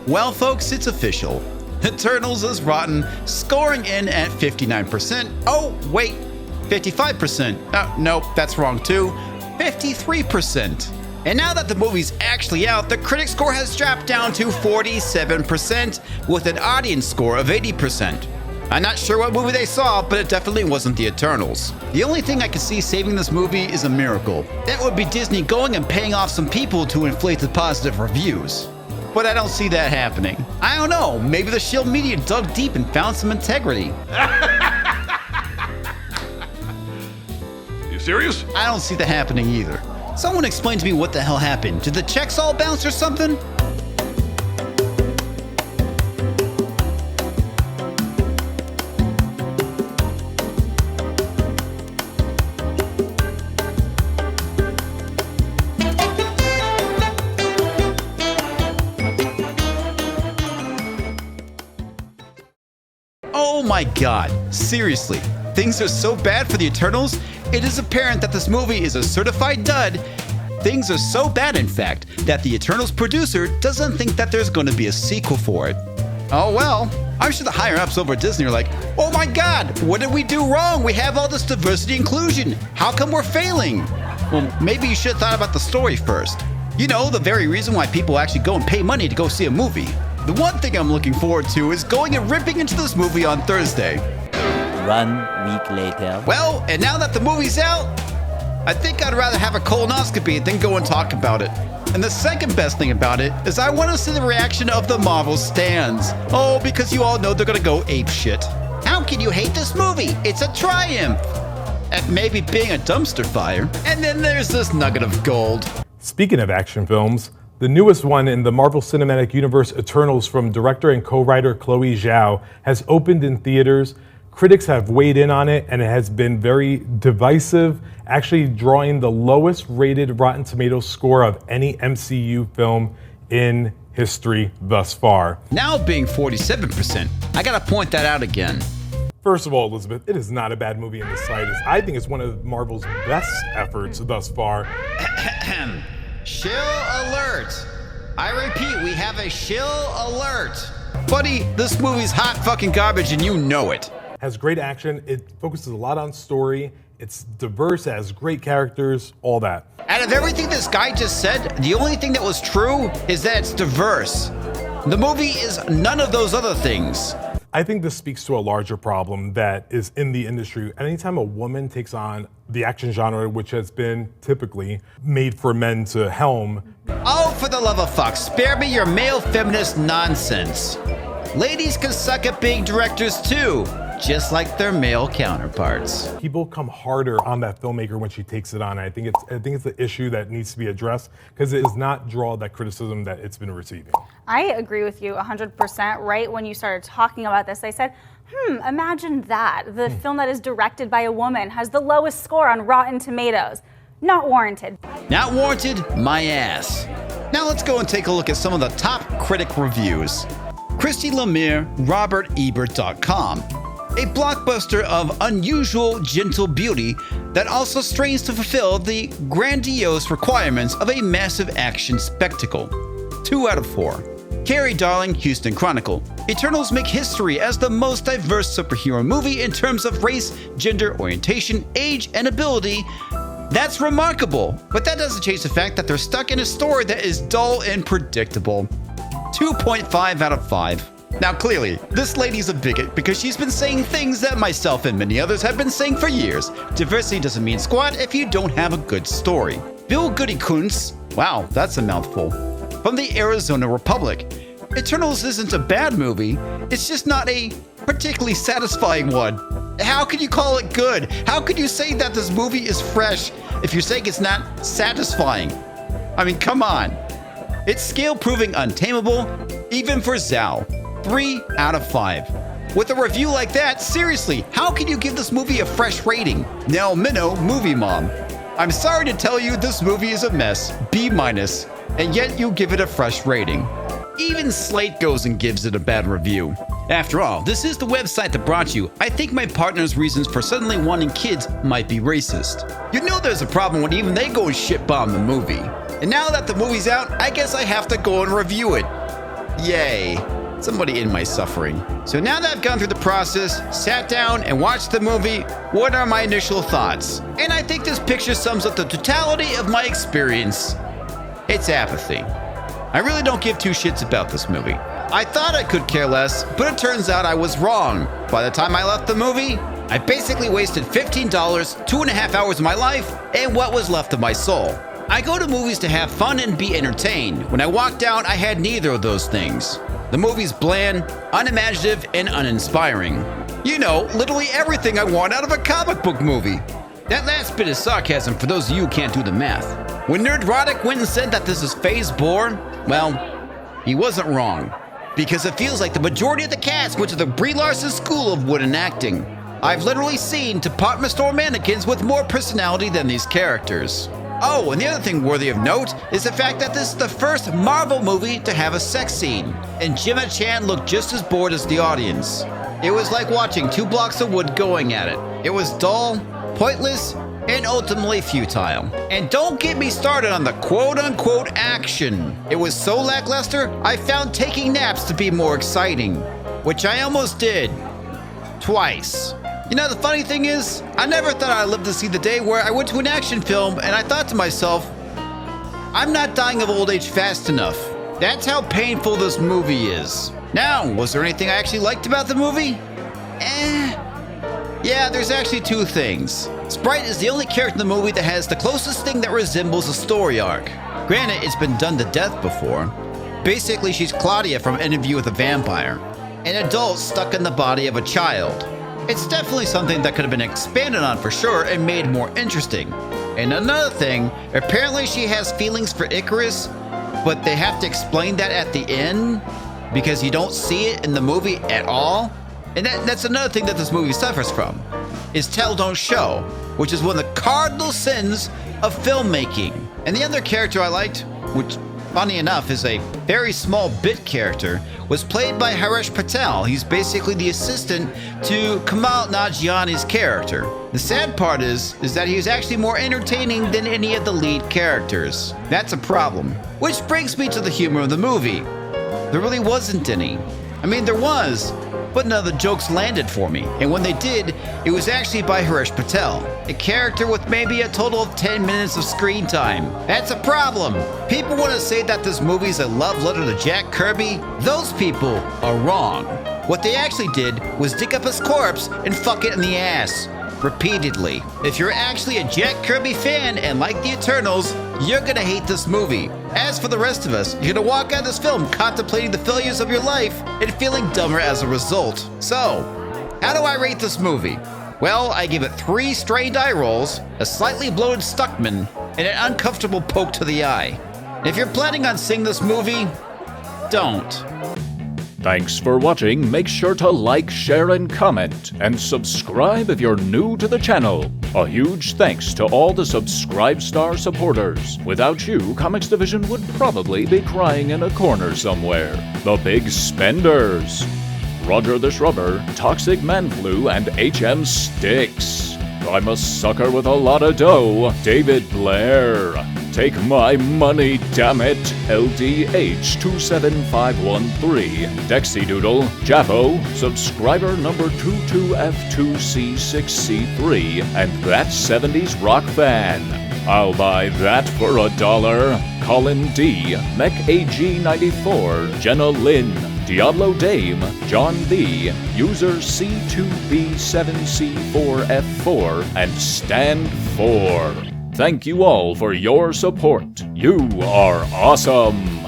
Well, folks, it's official. Eternals is rotten, scoring in at 59%. Oh, wait, 55%. No, that's wrong too. 53%. And now that the movie's actually out, the critic score has dropped down to 47% with an audience score of 80%. I'm not sure what movie they saw, but it definitely wasn't the Eternals. The only thing I could see saving this movie is a miracle. That would be Disney going and paying off some people to inflate the positive reviews. But I don't see that happening. I don't know, maybe the Shield media dug deep and found some integrity. You serious? I don't see that happening either. Someone explain to me what the hell happened. Did the checks all bounce or something? Oh my god, seriously, things are so bad for the Eternals? It is apparent that this movie is a certified dud. Things are so bad, in fact, that the Eternals producer doesn't think that there's going to be a sequel for it. Oh well, I'm sure the higher-ups over at Disney are like, oh my god, what did we do wrong? We have all this diversity inclusion. How come we're failing? Well, maybe you should have thought about the story first. You know, the very reason why people actually go and pay money to go see a movie. The one thing I'm looking forward to is going and ripping into this movie on Thursday. 1 week later. Well, and now that the movie's out, I think I'd rather have a colonoscopy than go and talk about it. And the second best thing about it is I want to see the reaction of the Marvel stans. Oh, because you all know they're gonna go ape shit. How can you hate this movie? It's a triumph. At maybe being a dumpster fire. And then there's this nugget of gold. Speaking of action films, the newest one in the Marvel Cinematic Universe, Eternals, from director and co-writer Chloe Zhao, has opened in theaters. Critics have weighed in on it, and it has been very divisive, actually drawing the lowest rated Rotten Tomatoes score of any MCU film in history thus far. Now being 47%, I gotta point that out again. First of all, Elizabeth, it is not a bad movie in the slightest. I think it's one of Marvel's best efforts thus far. Shill alert! I repeat, we have a shill alert! Buddy, this movie's hot fucking garbage and you know it. Has great action, it focuses a lot on story, it's diverse, it has great characters, all that. Out of everything this guy just said, the only thing that was true is that it's diverse. The movie is none of those other things. I think this speaks to a larger problem that is in the industry. Anytime a woman takes on the action genre, which has been typically made for men to helm. Oh, for the love of fuck, spare me your male feminist nonsense. Ladies can suck at being directors too, just like their male counterparts. People come harder on that filmmaker when she takes it on. I think it's an issue that needs to be addressed because it does not draw that criticism that it's been receiving. I agree with you 100%. Right when you started talking about this, I said, imagine that. The film that is directed by a woman has the lowest score on Rotten Tomatoes. Not warranted. Not warranted, my ass. Now let's go and take a look at some of the top critic reviews. Christy Lemire, RobertEbert.com. A blockbuster of unusual, gentle beauty that also strains to fulfill the grandiose requirements of a massive action spectacle. 2 out of 4. Carrie Darling, Houston Chronicle. Eternals make history as the most diverse superhero movie in terms of race, gender, orientation, age, and ability. That's remarkable, but that doesn't change the fact that they're stuck in a story that is dull and predictable. 2.5 out of 5. Now clearly, this lady's a bigot because she's been saying things that myself and many others have been saying for years. Diversity doesn't mean squat if you don't have a good story. Bill Goody Kuntz, wow, that's a mouthful. From the Arizona Republic. Eternals isn't a bad movie, it's just not a particularly satisfying one. How could you call it good? How could you say that this movie is fresh if you're saying it's not satisfying? I mean, come on. It's scale proving untamable, even for Zhao. 3 out of 5. With a review like that, seriously, how can you give this movie a fresh rating? Nell Minnow, Movie Mom. I'm sorry to tell you this movie is a mess, B-, and yet you give it a fresh rating. Even Slate goes and gives it a bad review. After all, this is the website that brought you. I think my partner's reasons for suddenly wanting kids might be racist. You know there's a problem when even they go and shit-bomb the movie. And now that the movie's out, I guess I have to go and review it. Yay. Somebody in my suffering. So now that I've gone through the process, sat down and watched the movie, what are my initial thoughts? And I think this picture sums up the totality of my experience. It's apathy. I really don't give two shits about this movie. I thought I could care less, but it turns out I was wrong. By the time I left the movie, I basically wasted $15, 2.5 hours of my life, and what was left of my soul. I go to movies to have fun and be entertained. When I walked out, I had neither of those things. The movie's bland, unimaginative, and uninspiring. You know, literally everything I want out of a comic book movie. That last bit is sarcasm for those of you who can't do the math. When Nerdrotic went and said that this is Phase 4, well, he wasn't wrong. Because it feels like the majority of the cast went to the Brie Larson School of Wooden Acting. I've literally seen department store mannequins with more personality than these characters. Oh, and the other thing worthy of note is the fact that this is the first Marvel movie to have a sex scene, and Gemma Chan looked just as bored as the audience. It was like watching two blocks of wood going at it. It was dull, pointless, and ultimately futile. And don't get me started on the quote-unquote action. It was so lackluster, I found taking naps to be more exciting, which I almost did. Twice. You know, the funny thing is, I never thought I'd live to see the day where I went to an action film and I thought to myself, I'm not dying of old age fast enough. That's how painful this movie is. Now, was there anything I actually liked about the movie? Yeah, there's actually two things. Sprite is the only character in the movie that has the closest thing that resembles a story arc. Granted, it's been done to death before. Basically, she's Claudia from Interview with a Vampire, an adult stuck in the body of a child. It's definitely something that could have been expanded on for sure and made more interesting. And another thing, apparently she has feelings for Icarus, but they have to explain that at the end because you don't see it in the movie at all. And that's another thing that this movie suffers from, is tell don't show, which is one of the cardinal sins of filmmaking. And the other character I liked, which funny enough is a very small bit character, was played by Harish Patel. He's basically the assistant to Kamal Nanjiani's character. The sad part is that he was actually more entertaining than any of the lead characters. That's a problem. Which brings me to the humor of the movie. There really wasn't any. I mean, there was, but none of the jokes landed for me. And when they did, it was actually by Harish Patel, a character with maybe a total of 10 minutes of screen time. That's a problem. People want to say that this movie is a love letter to Jack Kirby. Those people are wrong. What they actually did was dig up his corpse and fuck it in the ass. Repeatedly. If you're actually a Jack Kirby fan and like the Eternals, you're gonna hate this movie. As for the rest of us, you're gonna walk out of this film contemplating the failures of your life and feeling dumber as a result. So, how do I rate this movie? Well, I give it 3 strained eye rolls, a slightly bloated Stuckman, and an uncomfortable poke to the eye. If you're planning on seeing this movie, don't. Thanks for watching. Make sure to like, share, and comment, and subscribe if you're new to the channel. A huge thanks to all the Subscribe Star supporters. Without you, Comix Division would probably be crying in a corner somewhere. The big spenders: Roger the Shrubber, Toxic Manflu, and HMStix. I'm a sucker with a lot of dough, David Blair. Take my money, damn it, LDH27513, Dexidoodle, J.A.F.O, subscriber number 22F2C6C3, and that's 70Srockfan. I'll buy that for $1. Colin D, Mech AG94, Jenna Lyn, DiabloDame, John B, user C2B7C4F4, and Stand 4. Thank you all for your support. You are awesome!